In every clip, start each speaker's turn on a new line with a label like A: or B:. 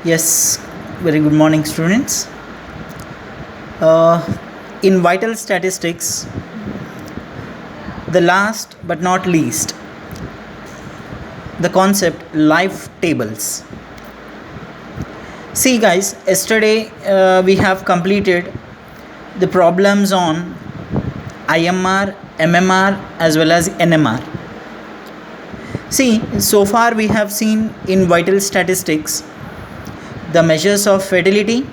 A: Yes, very good morning, students. Uh, in vital statistics, the last but not least, the concept life tables. See, guys, yesterday we have completed the problems on IMR, MMR, as well as NMR. See, so far we have seen in vital statistics the measures of fertility,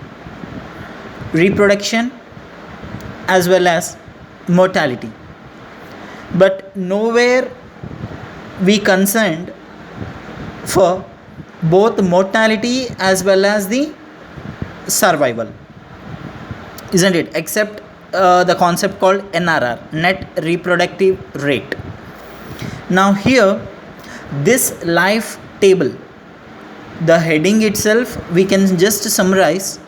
A: reproduction, as well as mortality. But nowhere we concerned for both mortality as well as the survival, isn't it? Except the concept called NRR, net reproductive rate. Now here, this life table, the heading itself, we can just summarize,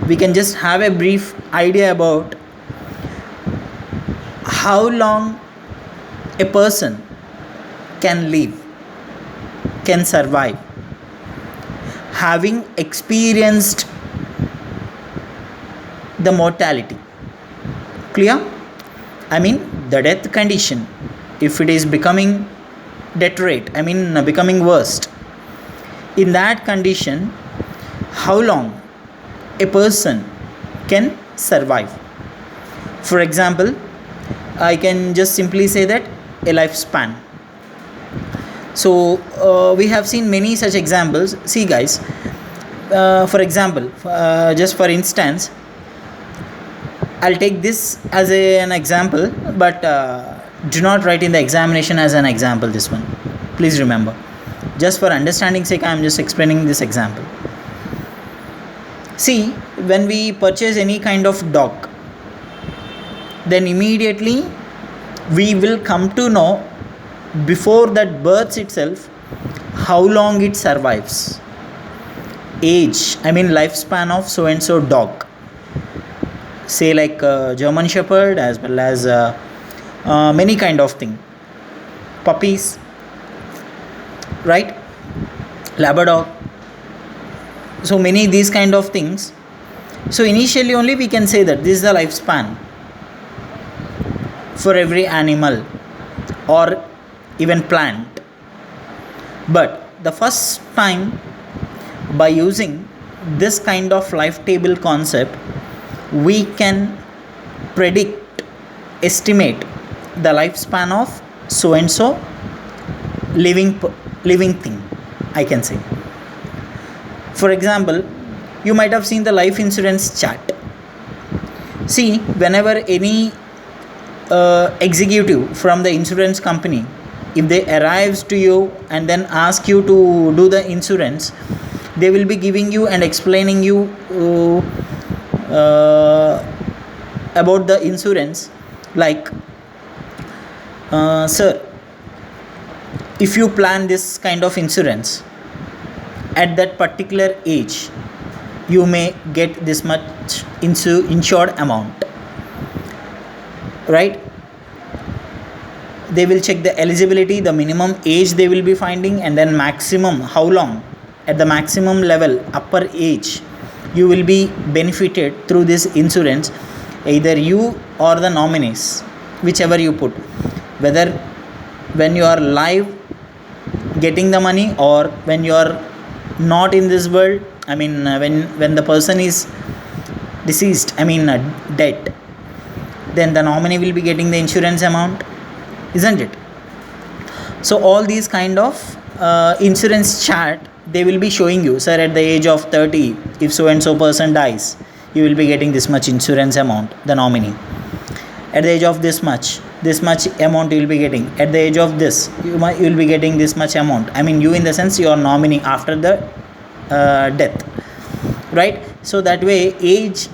A: we can just have a brief idea about how long a person can live, can survive, having experienced the mortality. Clear? I mean the death condition, if it is becoming deteriorate, becoming worst. In that condition, how long a person can survive? For example, I can just simply say that a lifespan. So we have seen many such examples. See, guys, for example, just for instance, I'll take this as an example, but do not write in the examination as an example this one. Please remember. Just for understanding sake, I am just explaining this example. See, when we purchase any kind of dog, then immediately we will come to know before that birth itself how long it survives. Age, lifespan of so and so dog. Say like German Shepherd as well as many kind of thing. Puppies, right? Labrador. So many these kind of things. So initially only we can say that this is the lifespan for every animal or even plant. But the first time, by using this kind of life table concept, we can predict, estimate the lifespan of so and so living thing, I can say. For example, you might have seen the life insurance chart. See, whenever any executive from the insurance company, if they arrives to you and then ask you to do the insurance, they will be giving you and explaining you about the insurance, like sir, if you plan this kind of insurance at that particular age, you may get this much insured amount, right? They will check the eligibility, the minimum age they will be finding, and then maximum, how long, at the maximum level, upper age, you will be benefited through this insurance, either you or the nominees, whichever you put, whether when you are live getting the money or when you are not in this world, when the person is deceased, dead, then the nominee will be getting the insurance amount, isn't it? So all these kind of insurance chart, they will be showing you, sir, at the age of 30, if so and so person dies, you will be getting this much insurance amount, the nominee. At the age of this much amount you will be getting. At the age of this, you will be getting this much amount. You in the sense you are nominee after the death, right? So that way age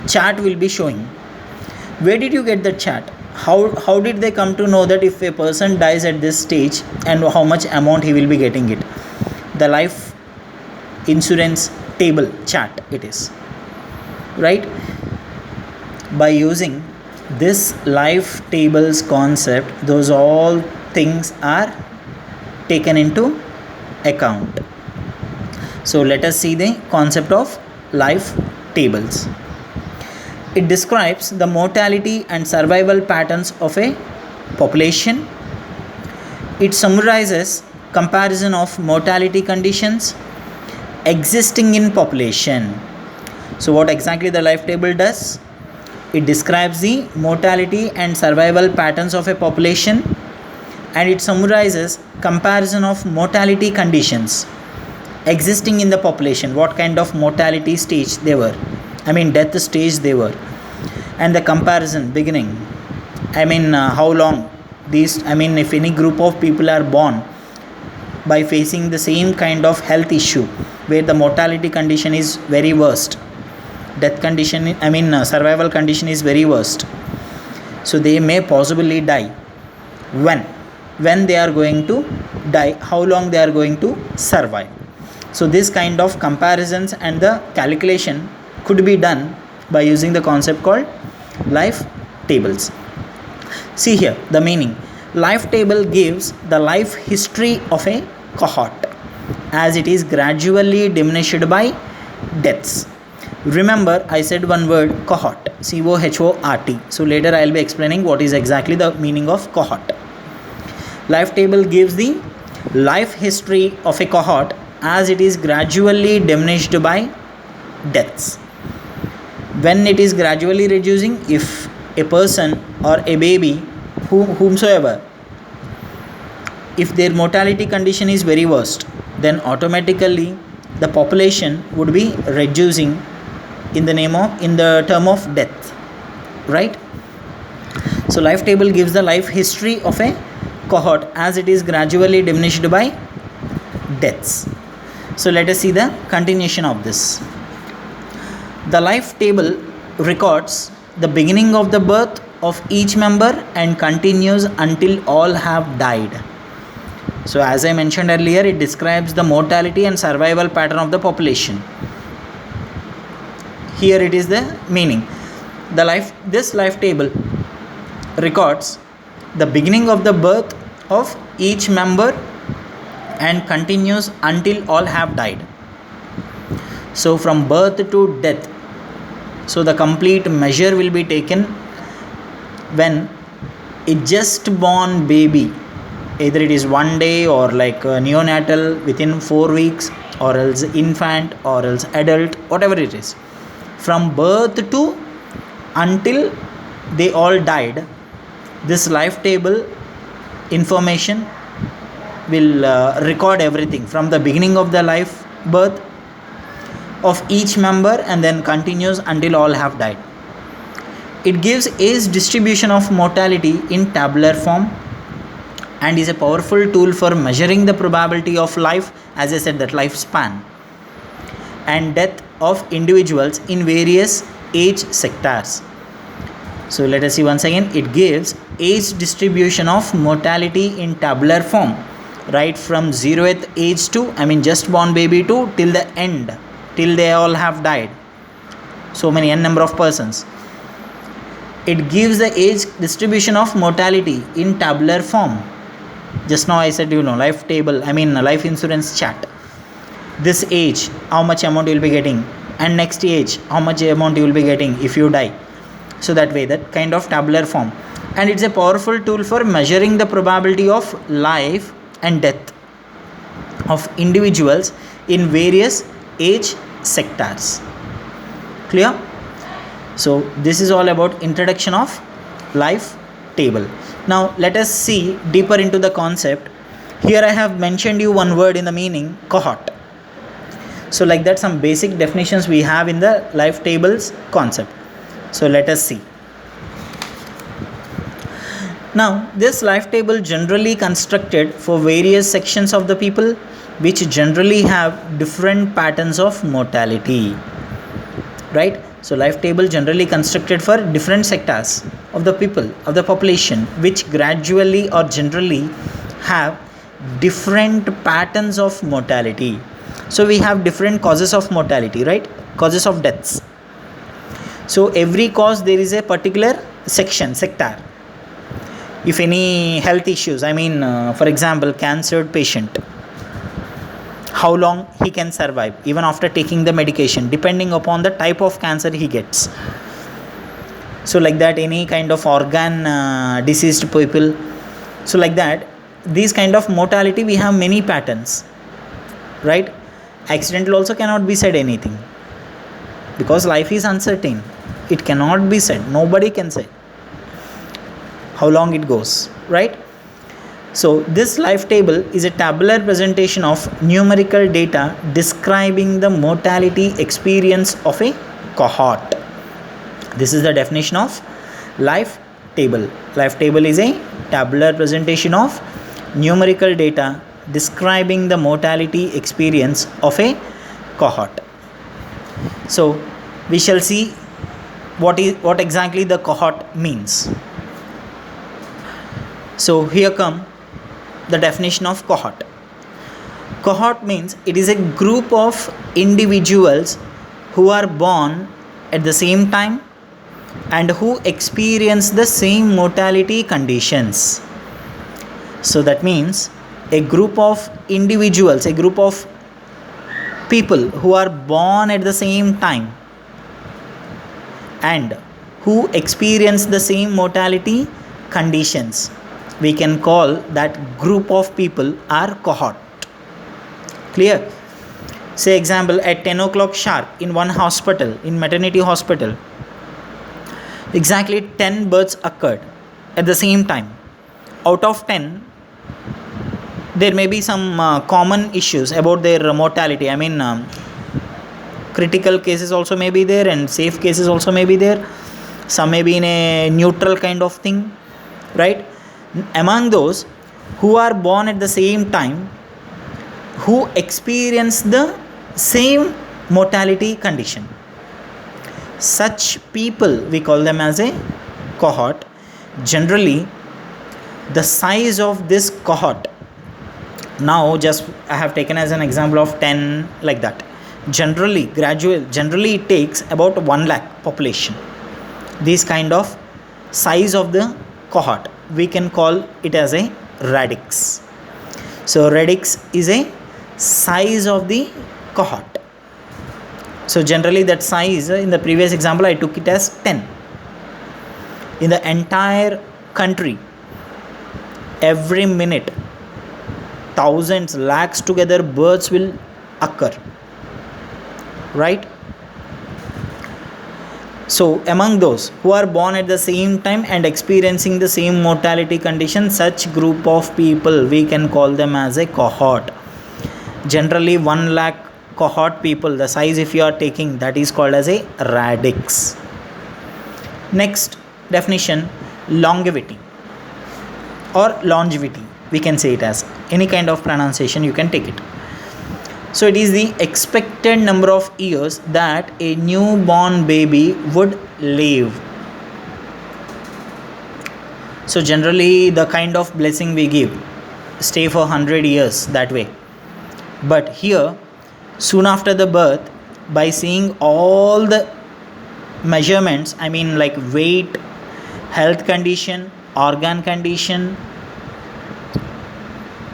A: chart will be showing. Where did you get the chart? How did they come to know that if a person dies at this stage and how much amount he will be getting it? The life insurance table chart it is, right? By using this life tables concept, those all things are taken into account. So let us see the concept of life tables. It describes the mortality and survival patterns of a population. It summarizes comparison of mortality conditions existing in population. So what exactly the life table does? It describes the mortality and survival patterns of a population, and it summarizes comparison of mortality conditions existing in the population, what kind of mortality stage they were, death stage they were, and the comparison beginning, how long these, if any group of people are born by facing the same kind of health issue where the mortality condition is very worst, death condition, survival condition is very worst, so they may possibly die. When they are going to die, how long they are going to survive. So this kind of comparisons and the calculation could be done by using the concept called life tables. See here the meaning. Life table gives the life history of a cohort as it is gradually diminished by deaths. Remember, I said one word, cohort, COHORT. So later I will be explaining what is exactly the meaning of cohort. Life table gives the life history of a cohort as it is gradually diminished by deaths. When it is gradually reducing, if a person or a baby, whomsoever, if their mortality condition is very worst, then automatically the population would be reducing in the term of death, right? So life table gives the life history of a cohort as it is gradually diminished by deaths. So let us see the continuation of this. The life table records the beginning of the birth of each member and continues until all have died. So as I mentioned earlier, it describes the mortality and survival pattern of the population. Here it is the meaning. This life table records the beginning of the birth of each member and continues until all have died. So from birth to death, so the complete measure will be taken when a just born baby, either it is 1 day or like a neonatal within 4 weeks, or else infant, or else adult, whatever it is, from birth to until they all died, this life table information will record everything from the beginning of the life birth of each member and then continues until all have died. It gives age distribution of mortality in tabular form and is a powerful tool for measuring the probability of life, as I said, that lifespan and death of individuals in various age sectors. So let us see once again. It gives age distribution of mortality in tabular form, right from 0th age to, just born baby to till the end, till they all have died, so many n number of persons. It gives the age distribution of mortality in tabular form. Just now I said, life table, life insurance chart. This age, how much amount you will be getting, and next age, how much amount you will be getting if you die. So that way, that kind of tabular form. And it's a powerful tool for measuring the probability of life and death of individuals in various age sectors. Clear? So this is all about introduction of life table. Now let us see deeper into the concept. Here I have mentioned you one word in the meaning, cohort. So like that, some basic definitions we have in the life tables concept. So let us see. Now this life table generally constructed for various sections of the people which generally have different patterns of mortality, right? So life table generally constructed for different sectors of the people, of the population, which gradually or generally have different patterns of mortality. So we have different causes of mortality, right? Causes of deaths. So every cause there is a particular sector. If any health issues, for example, cancer patient, how long he can survive even after taking the medication, depending upon the type of cancer he gets. So like that, any kind of organ diseased people, so like that, these kind of mortality we have many patterns, right? Accidental also cannot be said anything, because life is uncertain. It cannot be said, nobody can say how long it goes, right? So this life table is a tabular presentation of numerical data describing the mortality experience of a cohort. This is the definition of life table. Life table is a tabular presentation of numerical data describing the mortality experience of a cohort. So we shall see what exactly the cohort means. So here come the definition of cohort. Cohort means it is a group of individuals who are born at the same time and who experience the same mortality conditions. So that means a group of individuals, a group of people who are born at the same time and who experience the same mortality conditions, we can call that group of people are cohort. Clear? Say example, at 10 o'clock sharp in one hospital, in maternity hospital, exactly 10 births occurred at the same time. Out of 10, there may be some common issues about their mortality. I mean, critical cases also may be there and safe cases also may be there. Some may be in a neutral kind of thing, right? Among those who are born at the same time, who experience the same mortality condition, such people we call them as a cohort. Generally, the size of this cohort, now just I have taken as an example of 10 like that. Generally it takes about 1 lakh population. This kind of size of the cohort, we can call it as a radix. So radix is a size of the cohort. So generally that size, in the previous example I took it as 10. In the entire country, every minute thousands, lakhs together births will occur, right? So among those who are born at the same time and experiencing the same mortality condition, such group of people we can call them as a cohort. Generally 1 lakh cohort people, the size if you are taking, that is called as a radix. Next definition, longevity or longevity, we can say it as any kind of pronunciation you can take it. So it is the expected number of years that a newborn baby would live. So generally the kind of blessing we give, stay for 100 years that way. But here, soon after the birth, by seeing all the measurements, I mean like weight, health condition, organ condition,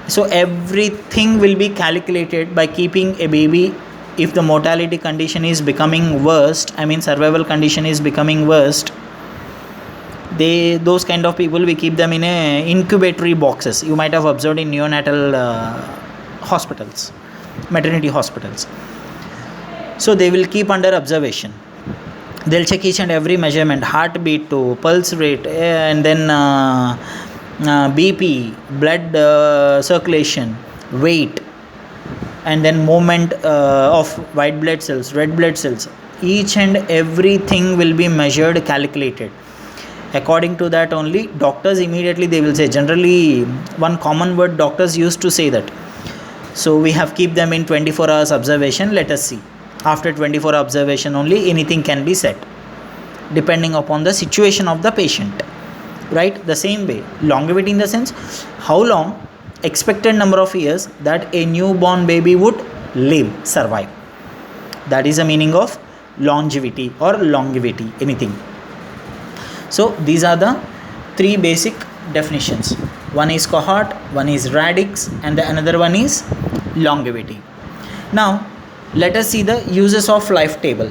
A: so everything will be calculated by keeping a baby. If the mortality condition is becoming worst, I mean survival condition is becoming worst, those kind of people, we keep them in a incubatory boxes. You might have observed in neonatal hospitals, maternity hospitals. So they will keep under observation. They'll check each and every measurement, heartbeat to pulse rate, and then BP, blood circulation, weight, and then movement of white blood cells, red blood cells. Each and everything will be measured, calculated. According to that only, doctors immediately they will say, generally one common word doctors used to say that. So we have keep them in 24 hours observation, let us see. After 24 observation only anything can be said, depending upon the situation of the patient. Right? The same way, longevity in the sense, how long, expected number of years that a newborn baby would live, survive. That is the meaning of longevity or longevity, anything. So these are the 3 basic definitions. One is cohort, one is radix, and the another one is longevity. Now let us see the uses of life table.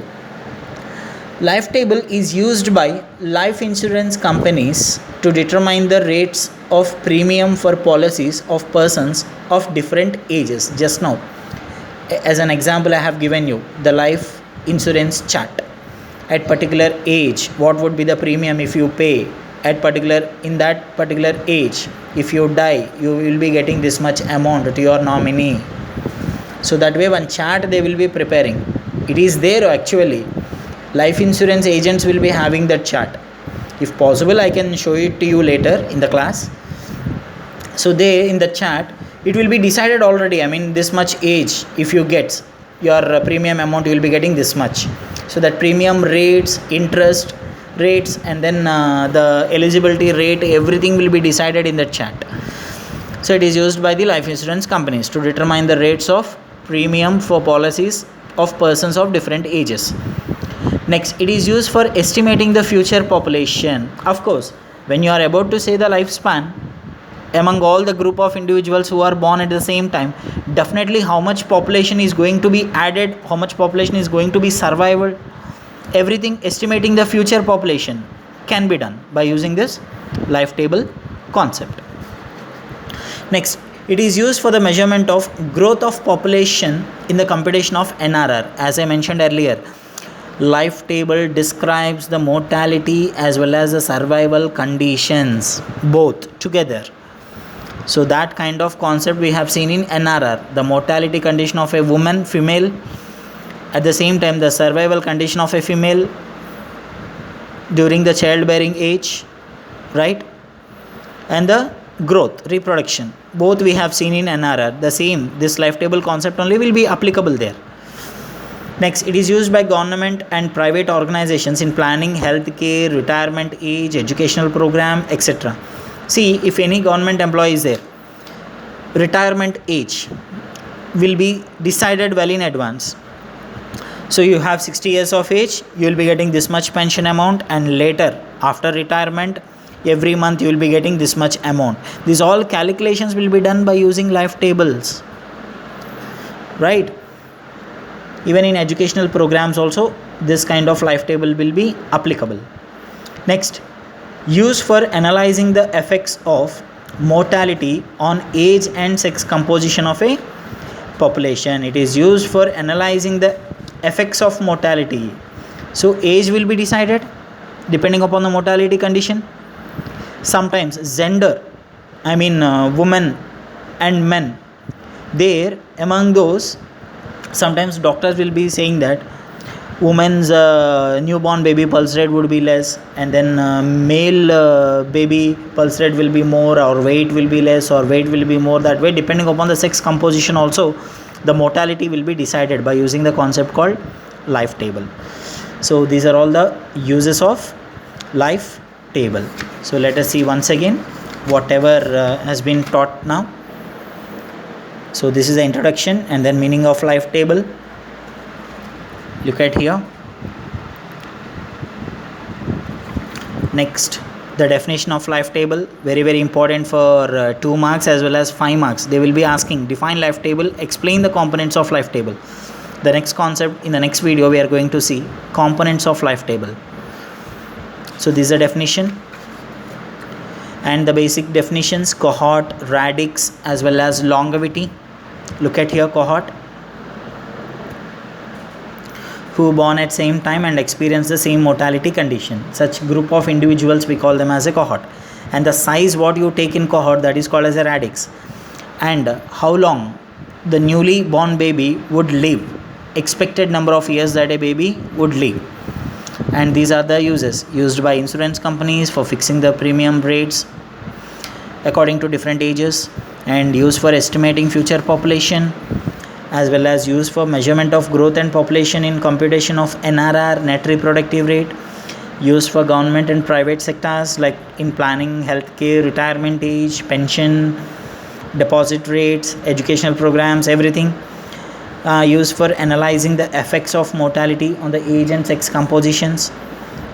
A: Life table is used by life insurance companies to determine the rates of premium for policies of persons of different ages. Just now, as an example, I have given you the life insurance chart. At particular age, what would be the premium if you pay? In that particular age, if you die, you will be getting this much amount to your nominee. So that way, one chart they will be preparing. It is there actually. Life insurance agents will be having that chart. If possible, I can show it to you later in the class. So they, in the chart, it will be decided already. I mean, this much age, if you get your premium amount, you will be getting this much. So that premium rates, interest rates, and then the eligibility rate, everything will be decided in the chart. So it is used by the life insurance companies to determine the rates of premium for policies of persons of different ages. Next, it is used for estimating the future population. Of course, when you are about to say the lifespan among all the group of individuals who are born at the same time, definitely how much population is going to be added, how much population is going to be survived, everything estimating the future population can be done by using this life table concept. Next, it is used for the measurement of growth of population in the computation of NRR. As I mentioned earlier, life table describes the mortality as well as the survival conditions both together. So that kind of concept we have seen in NRR, the mortality condition of a woman, female, at the same time the survival condition of a female during the childbearing age, right? And the growth, reproduction, both we have seen in NRR. The same, this life table concept only will be applicable there. Next, it is used by government and private organizations in planning healthcare, retirement age, educational program, etc. See, if any government employee is there, retirement age will be decided well in advance. So you have 60 years of age, you will be getting this much pension amount, and later after retirement, every month you will be getting this much amount. These all calculations will be done by using life tables, right? Even in educational programs also, this kind of life table will be applicable. Next, used for analyzing the effects of mortality on age and sex composition of a population. It is used for analyzing the effects of mortality. So age will be decided depending upon the mortality condition. Sometimes gender, I mean women and men, there among those, sometimes doctors will be saying that women's newborn baby pulse rate would be less, and then male baby pulse rate will be more, or weight will be less, or weight will be more. That way, depending upon the sex composition also, the mortality will be decided by using the concept called life table. So these are all the uses of life table. So let us see once again whatever has been taught now. So this is the introduction and then meaning of life table. Look at here. Next, the definition of life table, very important for 2 marks as well as 5 marks. They will be asking, define life table, explain the components of life table. The next concept, in the next video we are going to see components of life table. So this is the definition and the basic definitions: cohort, radix as well as longevity. Look at here, cohort, who born at same time and experience the same mortality condition. Such group of individuals we call them as a cohort. And the size what you take in cohort, that is called as a radix. And how long the newly born baby would live, expected number of years that a baby would live. And these are the uses used by insurance companies for fixing the premium rates according to different ages, and used for estimating future population, as well as used for measurement of growth and population in computation of NRR, net reproductive rate, used for government and private sectors like in planning healthcare, retirement age, pension, deposit rates, educational programs, everything. Used for analyzing the effects of mortality on the age and sex compositions.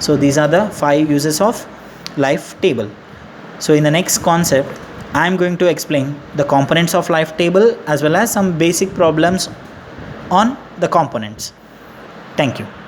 A: So these are the 5 uses of life table. So in the next concept, I am going to explain the components of life table as well as some basic problems on the components. Thank you.